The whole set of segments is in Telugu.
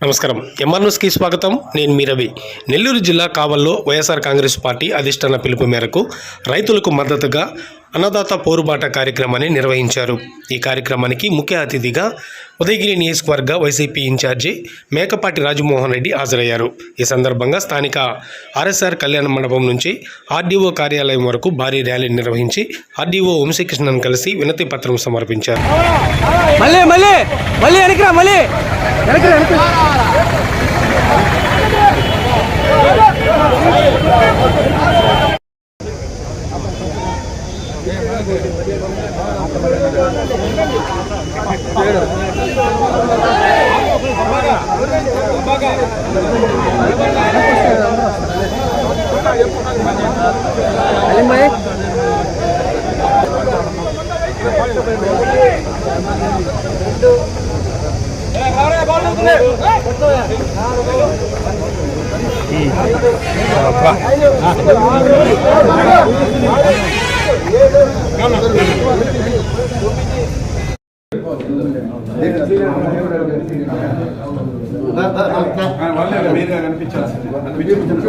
నమస్కారం. ఎంఆర్ న్యూస్కి స్వాగతం. నేను మీ రవి. నెల్లూరు జిల్లా కావల్లో వైఎస్ఆర్ కాంగ్రెస్ పార్టీ అధిష్టాన పిలుపు మేరకు రైతులకు మద్దతుగా అన్నదాత పోరుబాట కార్యక్రమాన్ని నిర్వహించారు. ఈ కార్యక్రమానికి ముఖ్య అతిథిగా ఉదయగిరి నియోజకవర్గ వైసీపీ ఇన్ఛార్జి మేకపాటి రాజమోహన్ రెడ్డి హాజరయ్యారు. ఈ సందర్భంగా స్థానిక ఆర్ఎస్ఆర్ కళ్యాణ మండపం నుంచి ఆర్డీఓ కార్యాలయం వరకు భారీ ర్యాలీ నిర్వహించి ఆర్డీఓ వంశీకృష్ణన్ కలిసి వినతి పత్రం సమర్పించారు.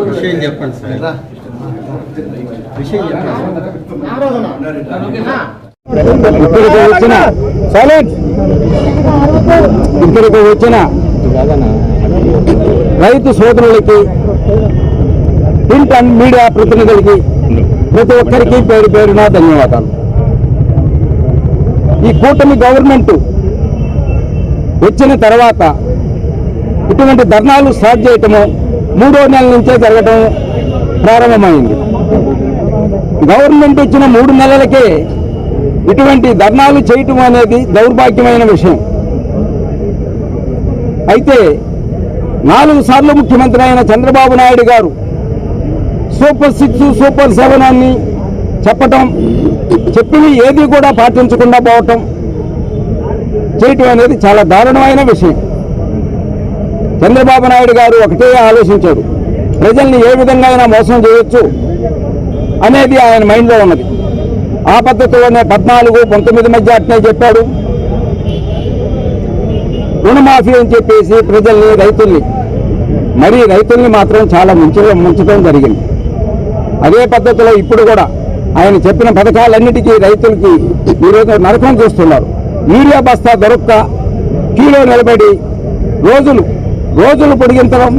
విషయం చెప్పండి సార్. ఇక్కడికి వచ్చిన రైతు సోదరులకి, ప్రింట్ అండ్ మీడియా ప్రతినిధులకి, ప్రతి ఒక్కరికి పేరు పేరున ధన్యవాదాలు. ఈ కూటమి గవర్నమెంట్ వచ్చిన తర్వాత ఇటువంటి ధర్నాలు స్టార్ట్ చేయటము 3వ నెల నుంచే జరగటం ప్రారంభమైంది. గవర్నమెంట్ వచ్చిన 3 నెలలకే ఇటువంటి ధర్నాలు చేయటం అనేది దౌర్భాగ్యమైన విషయం. అయితే 4 సార్లు ముఖ్యమంత్రి అయిన చంద్రబాబు నాయుడు గారు సూపర్ 6, సూపర్ 7 అని చెప్పటం, చెప్పినవి ఏది కూడా పాటించకుండా పోవటం, చేయటం అనేది చాలా దారుణమైన విషయం. చంద్రబాబు నాయుడు గారు ఒకటే ఆలోచించాడు, ప్రజల్ని ఏ విధంగా అయినా మోసం చేయొచ్చు అనేది ఆయన మైండ్లో ఉన్నది. ఆ పద్ధతిలోనే 14, 19 మధ్య అట్నే చెప్పాడు. రుణమాఫీ అని చెప్పేసి ప్రజల్ని, రైతుల్ని మాత్రం చాలా ముంచడం జరిగింది. అదే పద్ధతిలో ఇప్పుడు కూడా ఆయన చెప్పిన పథకాలన్నిటికీ రైతులకి ఈరోజు నరకం చూస్తున్నారు. యూరియా బస్తా దొరక్క క్యూలో నిలబడి రోజులు పొడిగించడం,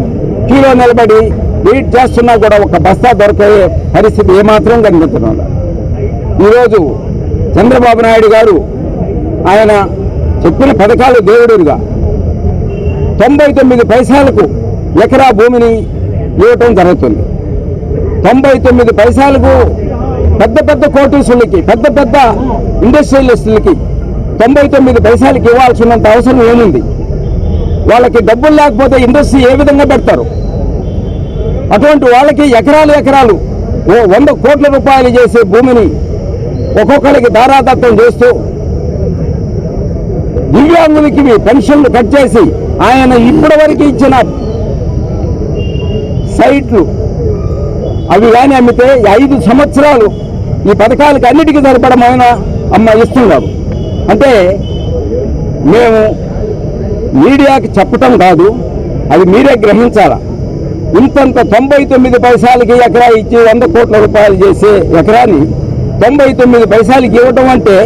క్యూలో నిలబడి వెయిట్ చేస్తున్నా కూడా ఒక బస్తా దొరికే పరిస్థితి ఏమాత్రం కనిపించడం. ఈరోజు చంద్రబాబు నాయుడు గారు ఆయన చెప్పిన పథకాలు దేవుడుగా 99 పైసలకు ఎకరా భూమిని ఇవ్వటం జరుగుతుంది. 99 పైసలకు పెద్ద కోటీసులకి, పెద్ద ఇండస్ట్రియలిస్టులకి 99 పైసలకి ఇవ్వాల్సినంత అవసరం ఏముంది? వాళ్ళకి డబ్బులు లేకపోతే ఇండస్ట్రీ ఏ విధంగా పెడతారు? అటువంటి వాళ్ళకి ఎకరాలు 100 కోట్ల రూపాయలు చేసే భూమిని ఒక్కొక్కరికి దారాదత్తం చేస్తూ, దివ్యాంగులకి పెన్షన్లు కట్ చేసి ఆయన ఇప్పటి వరకు ఇచ్చిన సైట్లు అవి కానీ అమ్మితే 5 సంవత్సరాలు ఈ పథకాలకి అన్నిటికీ సరిపడమైన ఇస్తున్నారు. అంటే మేము మీడియాకి చెప్పటం కాదు, అది మీరే గ్రహించాలా. ఇంతంత 99 పైసలకి ఎకరా ఇచ్చి 100 కోట్ల రూపాయలు చేసే ఎకరాన్ని 99 పైసలకి ఇవ్వటం అంటే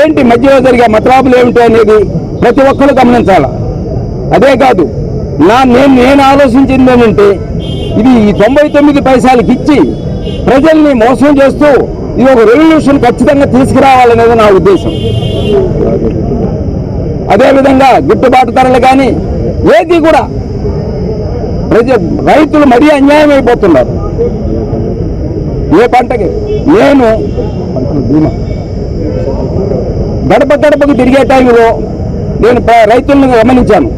ఏంటి, మధ్యలో జరిగే మతలాభులు ఏమిటి అనేది ప్రతి ఒక్కరు గమనించాలా. అదే కాదు, నేను ఆలోచించింది ఏంటంటే, ఇది ఈ 99 పైసలకి ఇచ్చి ప్రజల్ని మోసం చేస్తూ ఇది ఒక రెవల్యూషన్ ఖచ్చితంగా తీసుకురావాలనేది నా ఉద్దేశం. అదేవిధంగా గిట్టుబాటు ధరలు కానీ ఏది కూడా రైతులు మరీ అన్యాయం అయిపోతున్నారు. ఏ పంటకి నేను గడపకు తిరిగే టైంలో నేను రైతులను గమనించాను.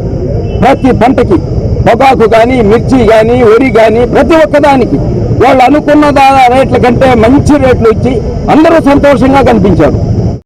ప్రతి పంటకి పొగాకు కానీ, మిర్చి కానీ, వరి కానీ ప్రతి ఒక్కదానికి వాళ్ళు అనుకున్న రేట్ల కంటే మంచి రేట్లు ఇచ్చి అందరూ సంతోషంగా కనిపించారు.